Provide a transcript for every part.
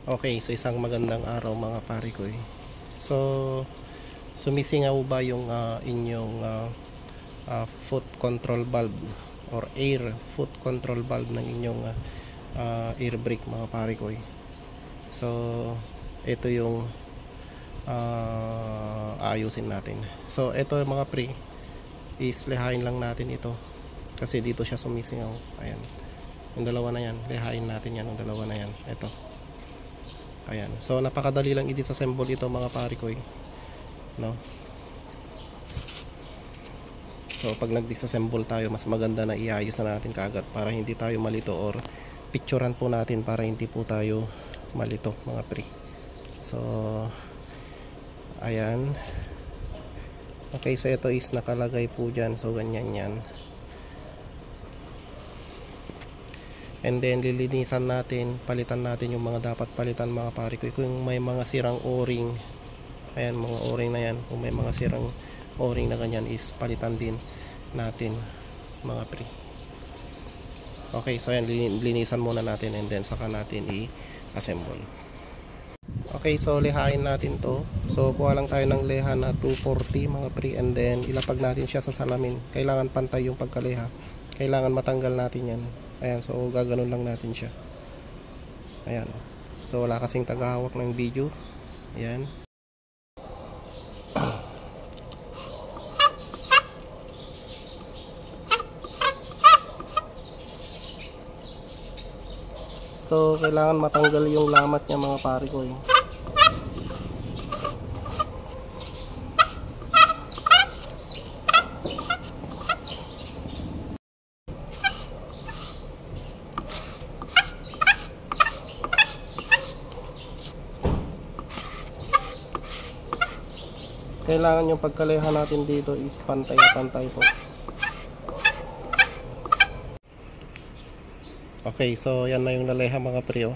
Okay, so isang magandang araw mga pare ko. So, sumisingaw ba yung inyong foot control valve or air foot control valve ng inyong air brake mga pare ko? So, ito yung ayusin natin. So, ito mga pre, is lihain lang natin ito kasi dito siya sumisingaw. Ayan, yung dalawa na yan, lihain natin yan, yung dalawa na yan. Ito. Ayan. So napakadali lang i-disassemble ito mga pare ko, no? So pag nag-disassemble tayo, mas maganda na iayos na natin kaagad para hindi tayo malito, or picturean po natin para hindi po tayo malito mga pre. So ayan. Okay, so ito is nakalagay po dyan. So ganyan yan. And then lilinisan natin, palitan natin yung mga dapat palitan mga pare ko. Kung may mga sirang o-ring, ayan mga o-ring na yan, kung may mga sirang o-ring na ganyan is palitan din natin mga pre. Okay, so ayan, linisan muna natin and then saka natin i-assemble. Okay, so lihain natin to. So kuha lang tayo ng leha na 240 mga pre, and then ilapag natin siya sa salamin. Kailangan pantay yung pagkaleha, kailangan matanggal natin yan. Ayan, so gaganon lang natin siya. Ayan. So wala kasing tagahawak ng video. Ayan. So kailangan matanggal yung lamat niya mga pare ko. Kailangan yung pagkaleha natin dito is pantay na pantay po. Okay, so yan na yung naleha mga pre.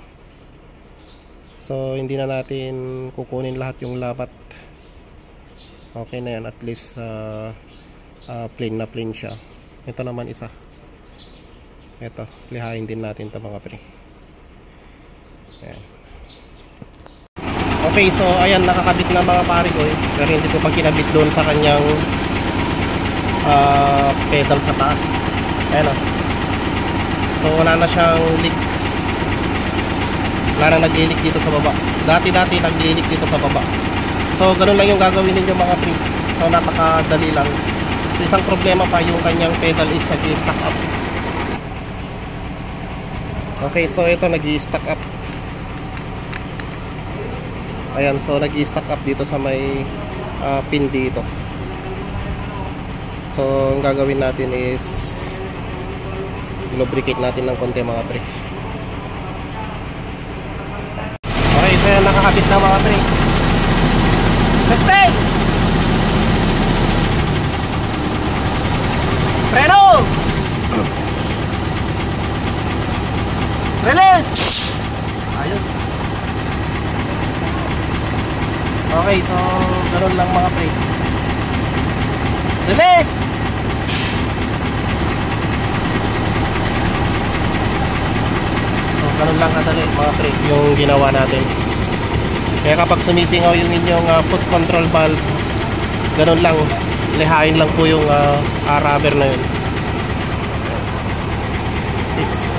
So hindi na natin kukunin lahat yung labat. Okay na yan, at least plain na plain siya. Ito naman isa. Ito, lihain din natin ito mga pre. Ayan. Okay, so ayan, nakakabit na mga pare ko, pero hindi ko pa kinabit doon sa kanyang pedal sa taas. Ayan o. So wala na siyang leak. Wala na nag-leak dito sa baba. Dati nag-leak dito sa baba. So ganun lang yung gagawin ninyo mga pre. So napakadali lang. So isang problema pa, yung kanyang pedal is nag-i-stack up. Okay, so ito nag-i-stack up. Ayan, so nag-i-stack up dito sa may pin dito. So ang gagawin natin is lubricate natin ng konti mga pre. Okay, so yan, nakakabit na mga pre. Testing! Freno! Release! Ayun. Okay, so ganoon lang mga pre. Release! So ganoon lang kadali mga pre yung ginawa natin. Kaya kapag sumisingaw yung inyong foot control valve, ganoon lang, lihain lang po yung rubber na yun. Peace.